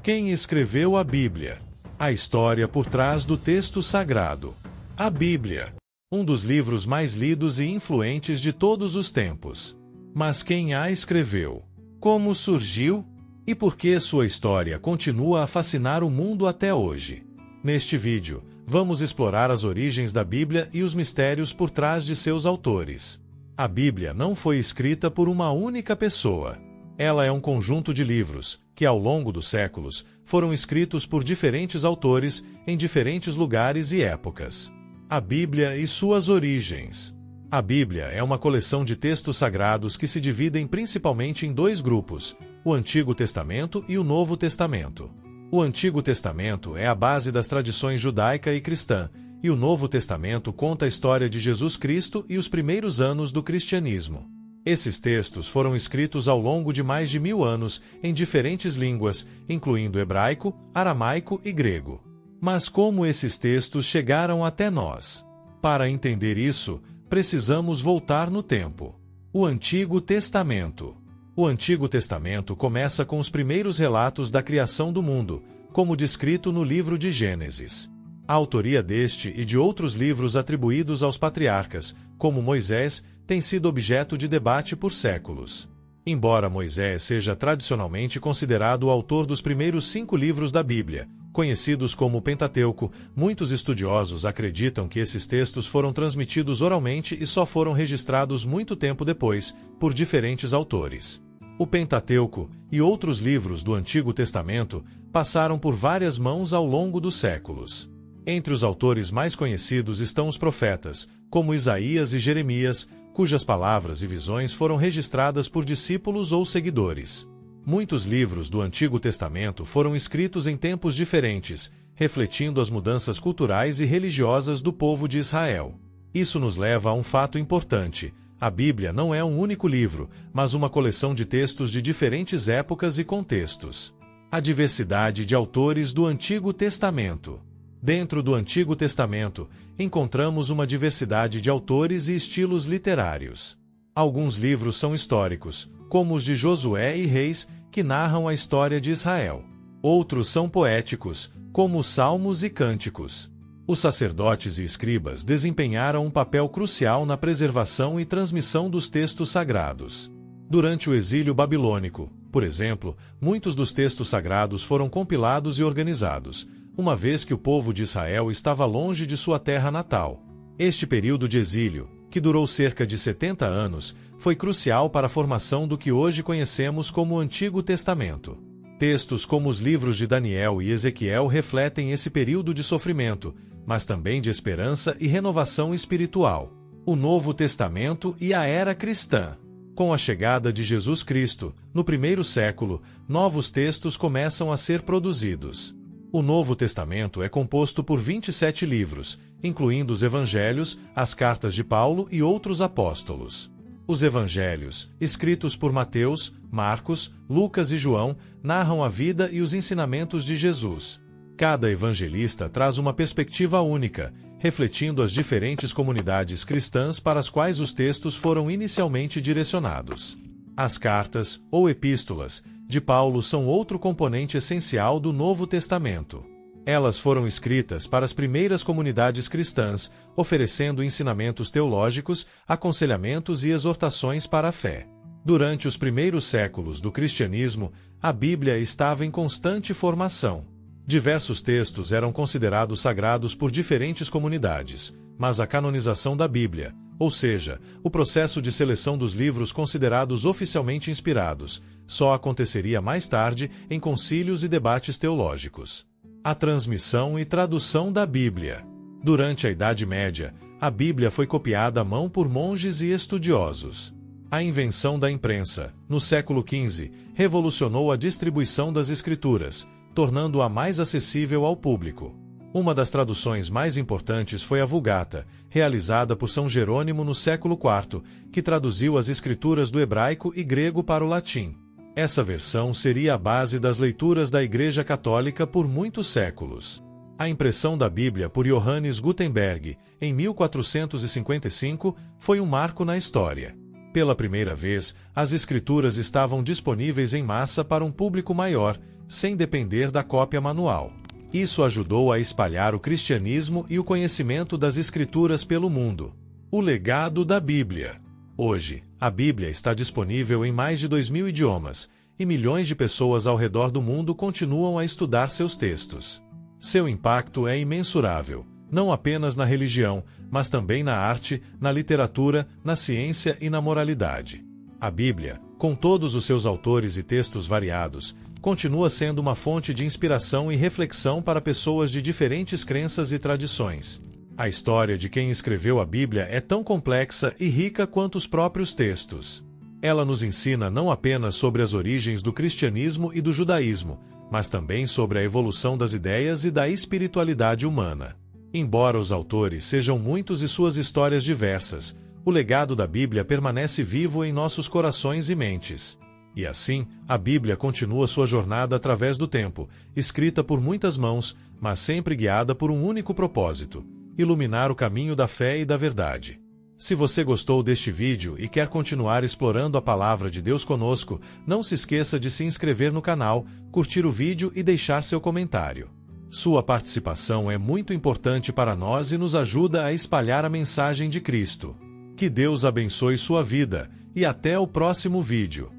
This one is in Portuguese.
Quem escreveu a Bíblia? A história por trás do texto sagrado. A Bíblia, um dos livros mais lidos e influentes de todos os tempos. Mas quem a escreveu? Como surgiu? E por que sua história continua a fascinar o mundo até hoje? Neste vídeo, vamos explorar as origens da Bíblia e os mistérios por trás de seus autores. A Bíblia não foi escrita por uma única pessoa. Ela é um conjunto de livros, que ao longo dos séculos, foram escritos por diferentes autores, em diferentes lugares e épocas. A Bíblia e suas origens. A Bíblia é uma coleção de textos sagrados que se dividem principalmente em dois grupos, o Antigo Testamento e o Novo Testamento. O Antigo Testamento é a base das tradições judaica e cristã, e o Novo Testamento conta a história de Jesus Cristo e os primeiros anos do cristianismo. Esses textos foram escritos ao longo de mais de 1000 anos, em diferentes línguas, incluindo hebraico, aramaico e grego. Mas como esses textos chegaram até nós? Para entender isso, precisamos voltar no tempo. O Antigo Testamento. O Antigo Testamento começa com os primeiros relatos da criação do mundo, como descrito no livro de Gênesis. A autoria deste e de outros livros atribuídos aos patriarcas, como Moisés, tem sido objeto de debate por séculos. Embora Moisés seja tradicionalmente considerado o autor dos primeiros 5 livros da Bíblia, conhecidos como Pentateuco, muitos estudiosos acreditam que esses textos foram transmitidos oralmente e só foram registrados muito tempo depois, por diferentes autores. O Pentateuco e outros livros do Antigo Testamento passaram por várias mãos ao longo dos séculos. Entre os autores mais conhecidos estão os profetas, como Isaías e Jeremias, cujas palavras e visões foram registradas por discípulos ou seguidores. Muitos livros do Antigo Testamento foram escritos em tempos diferentes, refletindo as mudanças culturais e religiosas do povo de Israel. Isso nos leva a um fato importante: a Bíblia não é um único livro, mas uma coleção de textos de diferentes épocas e contextos. A diversidade de autores do Antigo Testamento. Dentro do Antigo Testamento, encontramos uma diversidade de autores e estilos literários. Alguns livros são históricos, como os de Josué e Reis, que narram a história de Israel. Outros são poéticos, como os Salmos e Cânticos. Os sacerdotes e escribas desempenharam um papel crucial na preservação e transmissão dos textos sagrados. Durante o exílio babilônico, por exemplo, muitos dos textos sagrados foram compilados e organizados, uma vez que o povo de Israel estava longe de sua terra natal. Este período de exílio, que durou cerca de 70 anos, foi crucial para a formação do que hoje conhecemos como o Antigo Testamento. Textos como os livros de Daniel e Ezequiel refletem esse período de sofrimento, mas também de esperança e renovação espiritual. O Novo Testamento e a Era Cristã. Com a chegada de Jesus Cristo, no primeiro século, novos textos começam a ser produzidos. O Novo Testamento é composto por 27 livros, incluindo os Evangelhos, as cartas de Paulo e outros apóstolos. Os Evangelhos, escritos por Mateus, Marcos, Lucas e João, narram a vida e os ensinamentos de Jesus. Cada evangelista traz uma perspectiva única, refletindo as diferentes comunidades cristãs para as quais os textos foram inicialmente direcionados. As cartas, ou epístolas, de Paulo são outro componente essencial do Novo Testamento. Elas foram escritas para as primeiras comunidades cristãs, oferecendo ensinamentos teológicos, aconselhamentos e exortações para a fé. Durante os primeiros séculos do cristianismo, a Bíblia estava em constante formação. Diversos textos eram considerados sagrados por diferentes comunidades, mas a canonização da Bíblia, ou seja, o processo de seleção dos livros considerados oficialmente inspirados, só aconteceria mais tarde em concílios e debates teológicos. A transmissão e tradução da Bíblia. Durante a Idade Média, a Bíblia foi copiada à mão por monges e estudiosos. A invenção da imprensa, no século XV, revolucionou a distribuição das Escrituras, tornando-a mais acessível ao público. Uma das traduções mais importantes foi a Vulgata, realizada por São Jerônimo no século IV, que traduziu as escrituras do hebraico e grego para o latim. Essa versão seria a base das leituras da Igreja Católica por muitos séculos. A impressão da Bíblia por Johannes Gutenberg, em 1455, foi um marco na história. Pela primeira vez, as Escrituras estavam disponíveis em massa para um público maior, sem depender da cópia manual. Isso ajudou a espalhar o cristianismo e o conhecimento das Escrituras pelo mundo. O legado da Bíblia. Hoje, a Bíblia está disponível em mais de 2.000 idiomas, e milhões de pessoas ao redor do mundo continuam a estudar seus textos. Seu impacto é imensurável, não apenas na religião, mas também na arte, na literatura, na ciência e na moralidade. A Bíblia, com todos os seus autores e textos variados, continua sendo uma fonte de inspiração e reflexão para pessoas de diferentes crenças e tradições. A história de quem escreveu a Bíblia é tão complexa e rica quanto os próprios textos. Ela nos ensina não apenas sobre as origens do cristianismo e do judaísmo, mas também sobre a evolução das ideias e da espiritualidade humana. Embora os autores sejam muitos e suas histórias diversas, o legado da Bíblia permanece vivo em nossos corações e mentes. E assim, a Bíblia continua sua jornada através do tempo, escrita por muitas mãos, mas sempre guiada por um único propósito: iluminar o caminho da fé e da verdade. Se você gostou deste vídeo e quer continuar explorando a Palavra de Deus conosco, não se esqueça de se inscrever no canal, curtir o vídeo e deixar seu comentário. Sua participação é muito importante para nós e nos ajuda a espalhar a mensagem de Cristo. Que Deus abençoe sua vida, e até o próximo vídeo.